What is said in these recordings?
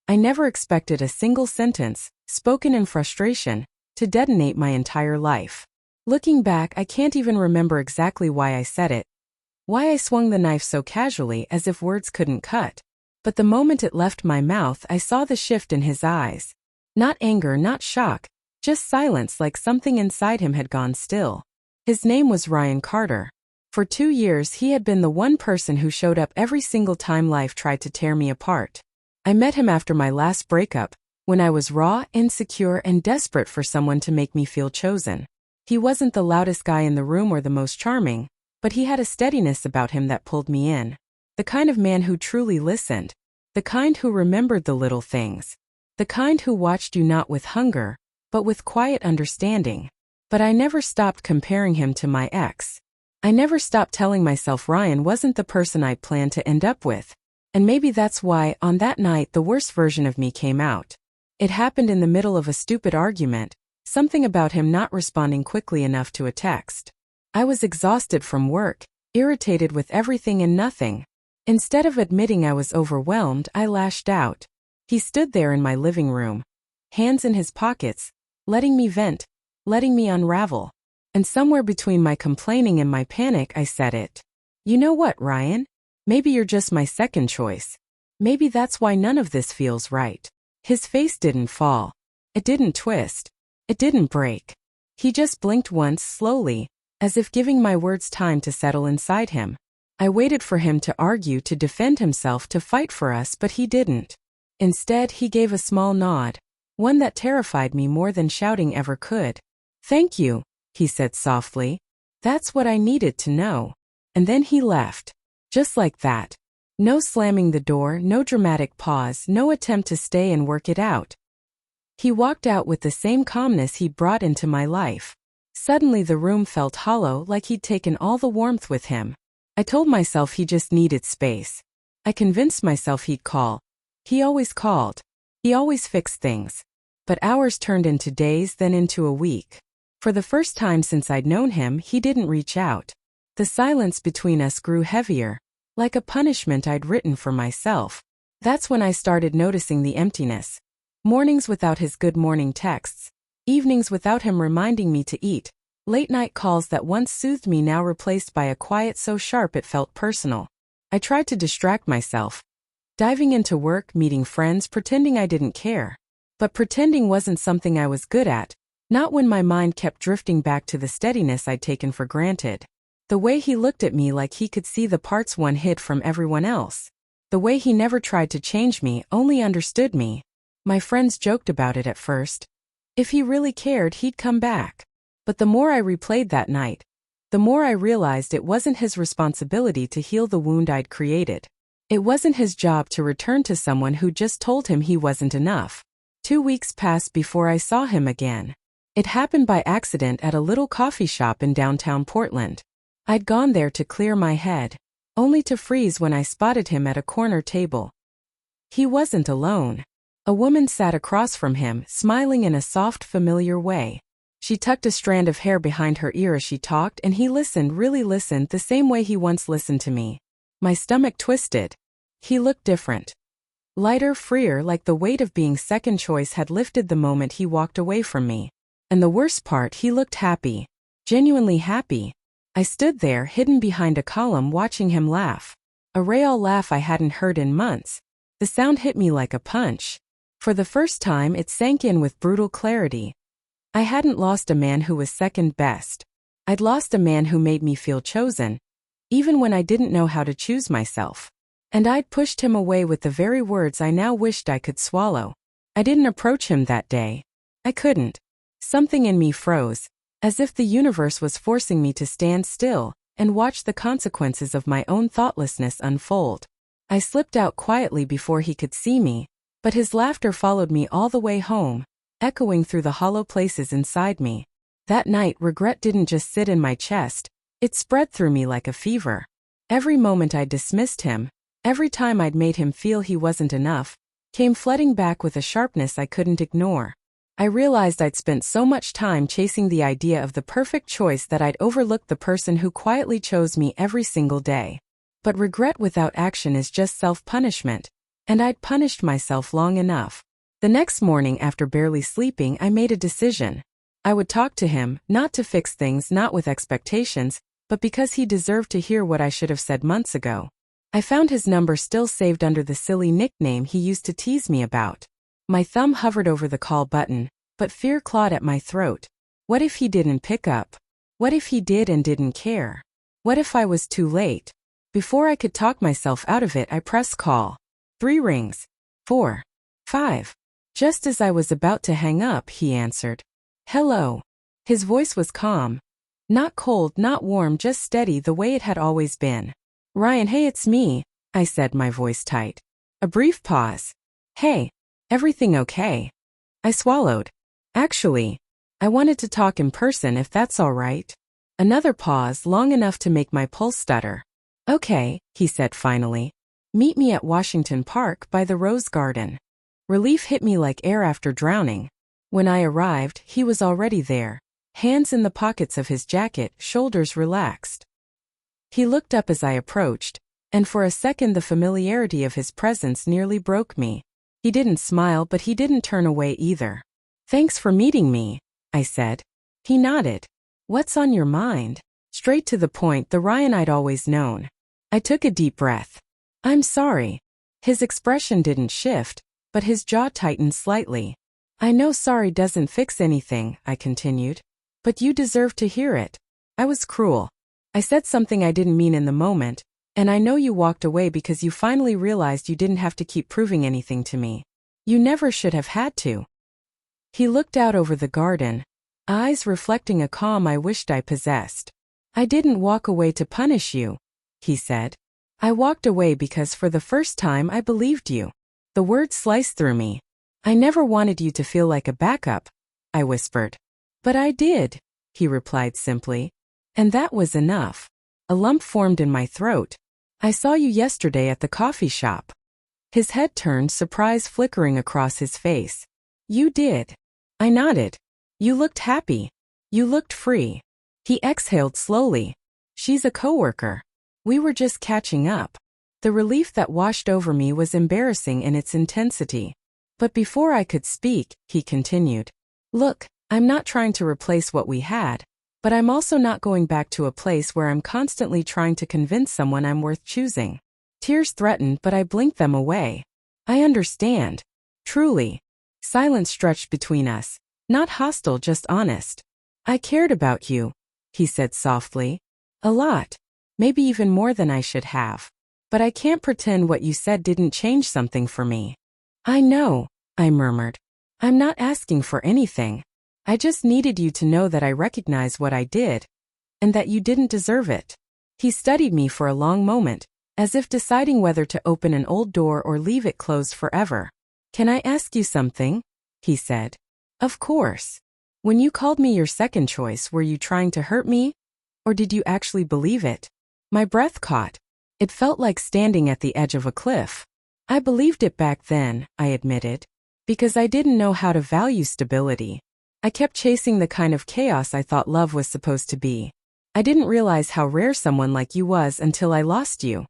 I never expected a single sentence, spoken in frustration, to detonate my entire life. Looking back, I can't even remember exactly why I said it, why I swung the knife so casually as if words couldn't cut. But the moment it left my mouth, I saw the shift in his eyes. Not anger, not shock, just silence, like something inside him had gone still. His name was Ryan Carter. For 2 years, he had been the one person who showed up every single time life tried to tear me apart. I met him after my last breakup, when I was raw, insecure, and desperate for someone to make me feel chosen. He wasn't the loudest guy in the room or the most charming, but he had a steadiness about him that pulled me in. The kind of man who truly listened. The kind who remembered the little things. The kind who watched you not with hunger, but with quiet understanding. But I never stopped comparing him to my ex. I never stopped telling myself Ryan wasn't the person I'd planned to end up with. And maybe that's why, on that night, the worst version of me came out. It happened in the middle of a stupid argument, something about him not responding quickly enough to a text. I was exhausted from work, irritated with everything and nothing. Instead of admitting I was overwhelmed, I lashed out. He stood there in my living room, hands in his pockets, letting me vent, letting me unravel. And somewhere between my complaining and my panic, I said it. You know what, Ryan? Maybe you're just my second choice. Maybe that's why none of this feels right. His face didn't fall. It didn't twist. It didn't break. He just blinked once slowly, as if giving my words time to settle inside him. I waited for him to argue, to defend himself, to fight for us, but he didn't. Instead, he gave a small nod, one that terrified me more than shouting ever could. "Thank you," he said softly. "That's what I needed to know." And then he left. Just like that. No slamming the door, no dramatic pause, no attempt to stay and work it out. He walked out with the same calmness he'd brought into my life. Suddenly the room felt hollow, like he'd taken all the warmth with him. I told myself he just needed space. I convinced myself he'd call. He always called. He always fixed things. But hours turned into days, then into a week. For the first time since I'd known him, he didn't reach out. The silence between us grew heavier, like a punishment I'd written for myself. That's when I started noticing the emptiness. Mornings without his good morning texts. Evenings without him reminding me to eat. Late-night calls that once soothed me now replaced by a quiet so sharp it felt personal. I tried to distract myself, diving into work, meeting friends, pretending I didn't care. But pretending wasn't something I was good at, not when my mind kept drifting back to the steadiness I'd taken for granted. The way he looked at me like he could see the parts one hid from everyone else. The way he never tried to change me, only understood me. My friends joked about it at first. If he really cared, he'd come back. But the more I replayed that night, the more I realized it wasn't his responsibility to heal the wound I'd created. It wasn't his job to return to someone who just told him he wasn't enough. 2 weeks passed before I saw him again. It happened by accident at a little coffee shop in downtown Portland. I'd gone there to clear my head, only to freeze when I spotted him at a corner table. He wasn't alone. A woman sat across from him, smiling in a soft, familiar way. She tucked a strand of hair behind her ear as she talked, and he listened, really listened, the same way he once listened to me. My stomach twisted. He looked different. Lighter, freer, like the weight of being second choice had lifted the moment he walked away from me. And the worst part, he looked happy. Genuinely happy. I stood there, hidden behind a column, watching him laugh. A real laugh I hadn't heard in months. The sound hit me like a punch. For the first time, it sank in with brutal clarity. I hadn't lost a man who was second best. I'd lost a man who made me feel chosen, even when I didn't know how to choose myself. And I'd pushed him away with the very words I now wished I could swallow. I didn't approach him that day. I couldn't. Something in me froze, as if the universe was forcing me to stand still and watch the consequences of my own thoughtlessness unfold. I slipped out quietly before he could see me, but his laughter followed me all the way home, echoing through the hollow places inside me. That night, regret didn't just sit in my chest, it spread through me like a fever. Every moment I dismissed him, every time I'd made him feel he wasn't enough, came flooding back with a sharpness I couldn't ignore. I realized I'd spent so much time chasing the idea of the perfect choice that I'd overlooked the person who quietly chose me every single day. But regret without action is just self-punishment. And I'd punished myself long enough. The next morning, after barely sleeping, I made a decision. I would talk to him, not to fix things, not with expectations, but because he deserved to hear what I should have said months ago. I found his number still saved under the silly nickname he used to tease me about. My thumb hovered over the call button, but fear clawed at my throat. What if he didn't pick up? What if he did and didn't care? What if I was too late? Before I could talk myself out of it, I pressed call. 3 rings. 4. 5. Just as I was about to hang up, he answered. Hello. His voice was calm. Not cold, not warm, just steady, the way it had always been. Ryan, hey, it's me, I said, my voice tight. A brief pause. Hey, everything okay? I swallowed. Actually, I wanted to talk in person if that's all right. Another pause, long enough to make my pulse stutter. Okay, he said finally. Meet me at Washington Park by the Rose Garden. Relief hit me like air after drowning. When I arrived, he was already there, hands in the pockets of his jacket, shoulders relaxed. He looked up as I approached, and for a second the familiarity of his presence nearly broke me. He didn't smile, but he didn't turn away either. Thanks for meeting me, I said. He nodded. What's on your mind? Straight to the point, the Ryan I'd always known. I took a deep breath. I'm sorry. His expression didn't shift, but his jaw tightened slightly. I know sorry doesn't fix anything, I continued. But you deserve to hear it. I was cruel. I said something I didn't mean in the moment, and I know you walked away because you finally realized you didn't have to keep proving anything to me. You never should have had to. He looked out over the garden, eyes reflecting a calm I wished I possessed. I didn't walk away to punish you, he said. I walked away because for the first time I believed you. The words sliced through me. I never wanted you to feel like a backup, I whispered. But I did, he replied simply. And that was enough. A lump formed in my throat. I saw you yesterday at the coffee shop. His head turned, surprise flickering across his face. You did. I nodded. You looked happy. You looked free. He exhaled slowly. She's a coworker. We were just catching up. The relief that washed over me was embarrassing in its intensity. But before I could speak, he continued. Look, I'm not trying to replace what we had, but I'm also not going back to a place where I'm constantly trying to convince someone I'm worth choosing. Tears threatened, but I blinked them away. I understand. Truly. Silence stretched between us. Not hostile, just honest. I cared about you, he said softly. A lot. Maybe even more than I should have. But I can't pretend what you said didn't change something for me. I know, I murmured. I'm not asking for anything. I just needed you to know that I recognize what I did, and that you didn't deserve it. He studied me for a long moment, as if deciding whether to open an old door or leave it closed forever. Can I ask you something? He said. Of course. When you called me your second choice, were you trying to hurt me? Or did you actually believe it? My breath caught. It felt like standing at the edge of a cliff. I believed it back then, I admitted, because I didn't know how to value stability. I kept chasing the kind of chaos I thought love was supposed to be. I didn't realize how rare someone like you was until I lost you.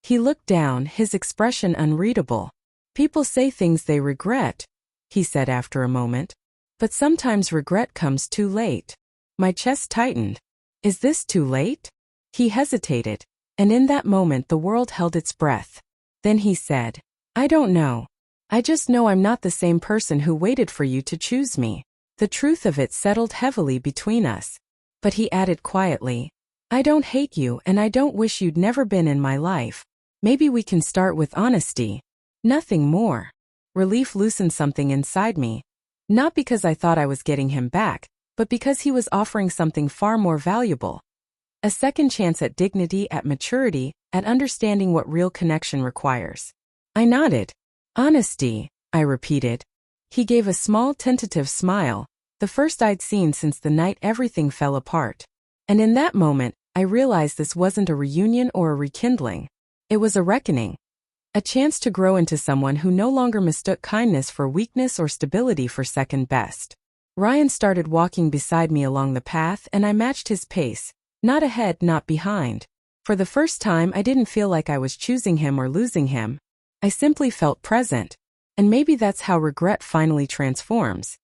He looked down, his expression unreadable. People say things they regret, he said after a moment. But sometimes regret comes too late. My chest tightened. Is this too late? He hesitated, and in that moment the world held its breath. Then he said, I don't know. I just know I'm not the same person who waited for you to choose me. The truth of it settled heavily between us. But he added quietly, I don't hate you and I don't wish you'd never been in my life. Maybe we can start with honesty. Nothing more. Relief loosened something inside me. Not because I thought I was getting him back, but because he was offering something far more valuable. A second chance at dignity, at maturity, at understanding what real connection requires. I nodded. Honesty, I repeated. He gave a small, tentative smile, the first I'd seen since the night everything fell apart. And in that moment, I realized this wasn't a reunion or a rekindling. It was a reckoning. A chance to grow into someone who no longer mistook kindness for weakness or stability for second best. Ryan started walking beside me along the path and I matched his pace, not ahead, not behind. For the first time, I didn't feel like I was choosing him or losing him. I simply felt present. And maybe that's how regret finally transforms.